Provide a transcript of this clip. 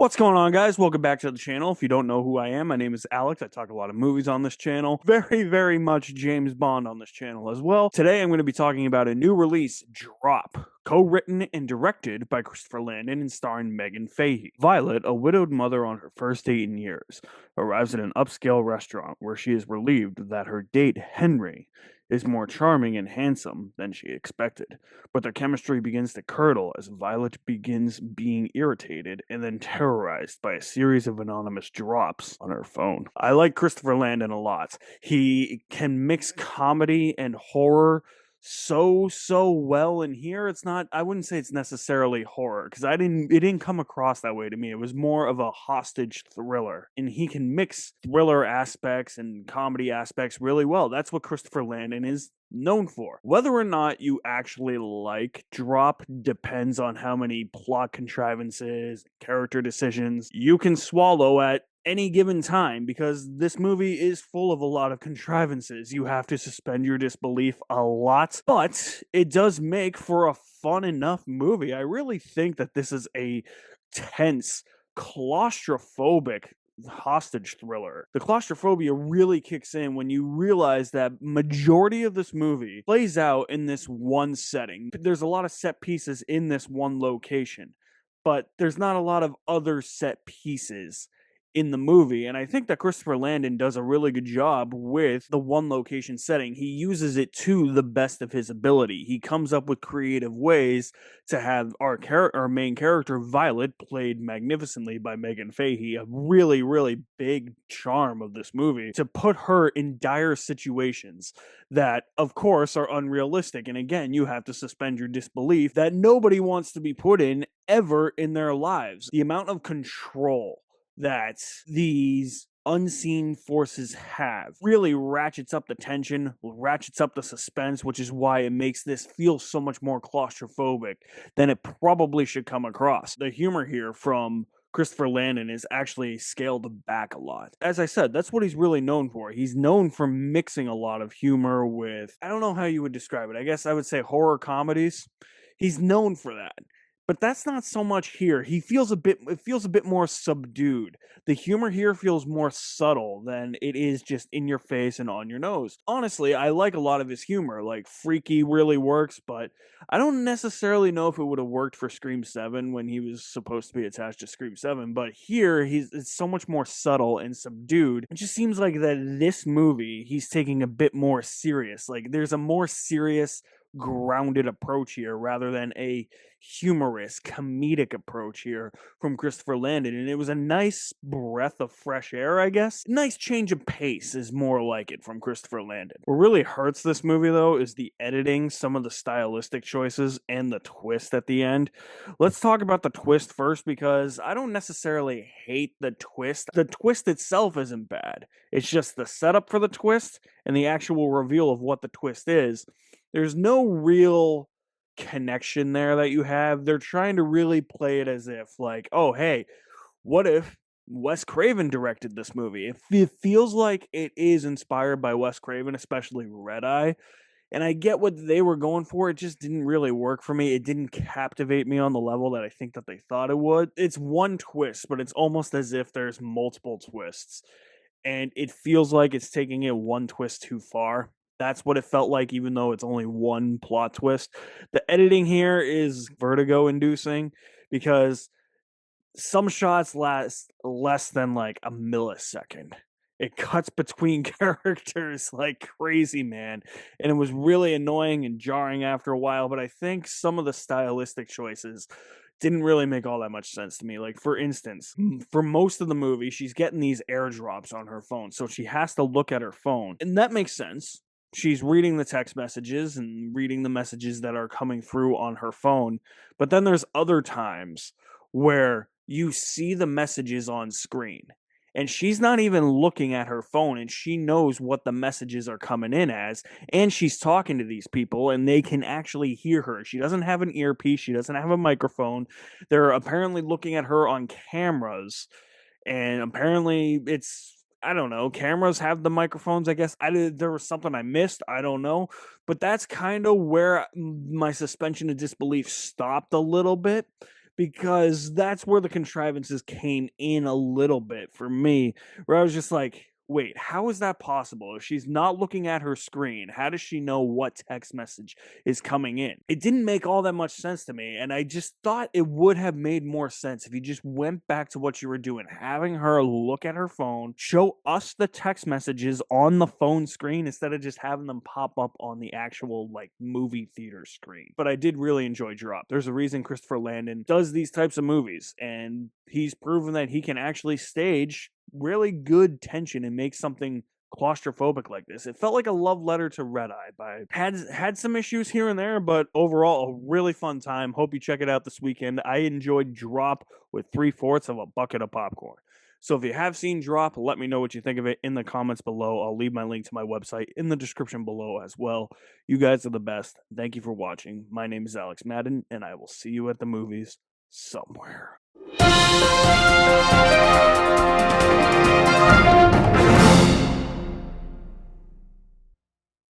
What's going on, guys? Welcome back to the channel. If you don't know who I am, my name is Alex. I talk a lot of movies on this channel. Very much James Bond on this channel as well. Today, I'm going to be talking about a new release, Drop, co-written and directed by Christopher Landon and starring Megan Fahey. Violet, a widowed mother on her first date in years, arrives at an upscale restaurant where she is relieved that her date, Henry, is more charming and handsome than she expected. But their chemistry begins to curdle as Violet begins being irritated and then terrorized by a series of anonymous drops on her phone. I like Christopher Landon a lot. He can mix comedy and horror so well in here. It's not, I wouldn't say it's necessarily horror because it didn't come across that way to me. It was more of a hostage thriller, and he can mix thriller aspects and comedy aspects really well. That's what Christopher Landon is known for. Whether or not you actually like Drop depends on how many plot contrivances, character decisions you can swallow at any given time, because this movie is full of a lot of contrivances. You have to suspend your disbelief a lot, but it does make for a fun enough movie. I really think that this is a tense, claustrophobic hostage thriller. The claustrophobia really kicks in when you realize that majority of this movie plays out in this one setting. There's a lot of set pieces in this one location, but there's not a lot of other set pieces in the movie. And I think that Christopher Landon does a really good job with the one location setting. He uses it to the best of his ability. He comes up with creative ways to have our main character, Violet, played magnificently by Megan Fahey, a really big charm of this movie, to put her in dire situations that, of course, are unrealistic. And again, you have to suspend your disbelief that nobody wants to be put in ever in their lives. The amount of control that these unseen forces have really ratchets up the tension, ratchets up the suspense, which is why it makes this feel so much more claustrophobic than it probably should come across. The humor here from Christopher Landon is actually scaled back a lot. As I said, that's what he's really known for. He's known for mixing a lot of humor with, I don't know how you would describe it. I guess I would say horror comedies. He's known for that. But that's not so much here. It feels a bit more subdued. The humor here feels more subtle than it is just in your face and on your nose. Honestly, I like a lot of his humor. Like, Freaky really works, but I don't necessarily know if it would have worked for Scream 7 when he was supposed to be attached to Scream 7. But here, it's so much more subtle and subdued. It just seems like that this movie, he's taking a bit more serious. Like, there's a more serious, grounded approach here rather than a humorous, comedic approach here from Christopher Landon. And it was a nice breath of fresh air, I guess. Nice change of pace is more like it from Christopher Landon. What really hurts this movie, though, is the editing, some of the stylistic choices, and the twist at the end. Let's talk about the twist first, because I don't necessarily hate the twist. The twist itself isn't bad. It's just the setup for the twist and the actual reveal of what the twist is. There's no real connection there that you have. They're trying to really play it as if, like, oh, hey, what if Wes Craven directed this movie? It feels like it is inspired by Wes Craven, especially Red Eye. And I get what they were going for. It just didn't really work for me. It didn't captivate me on the level that I think that they thought it would. It's one twist, but it's almost as if there's multiple twists. And it feels like it's taking it one twist too far. That's what it felt like, even though it's only one plot twist. The editing here is vertigo inducing because some shots last less than like a millisecond. It cuts between characters like crazy, man. And it was really annoying and jarring after a while, but I think some of the stylistic choices didn't really make all that much sense to me. Like, for instance, for most of the movie, she's getting these airdrops on her phone, so she has to look at her phone. And that makes sense. She's reading the text messages and reading the messages that are coming through on her phone. But then there's other times where you see the messages on screen and she's not even looking at her phone, and she knows what the messages are coming in as, and she's talking to these people and they can actually hear her. She doesn't have an earpiece, she doesn't have a microphone. They're apparently looking at her on cameras, and apparently it's, I don't know, cameras have the microphones, I guess. There was something I missed, I don't know. But that's kind of where my suspension of disbelief stopped a little bit, because that's where the contrivances came in a little bit for me, where I was just like, wait, how is that possible? If she's not looking at her screen, how does she know what text message is coming in? It didn't make all that much sense to me, and I just thought it would have made more sense if you just went back to what you were doing, having her look at her phone, show us the text messages on the phone screen instead of just having them pop up on the actual like movie theater screen. But I did really enjoy Drop. There's a reason Christopher Landon does these types of movies, and he's proven that he can actually stage really good tension and make something claustrophobic like this. It felt like a love letter to Red Eye. Had some issues here and there, but overall a really fun time. Hope you check it out this weekend. I enjoyed Drop with 3/4 of a bucket of popcorn. So if you have seen Drop, let me know what you think of it in the comments below. I'll leave my link to my website in the description below as well. You guys are the best. Thank you for watching. My name is Alex Madden, and I will see you at the movies somewhere.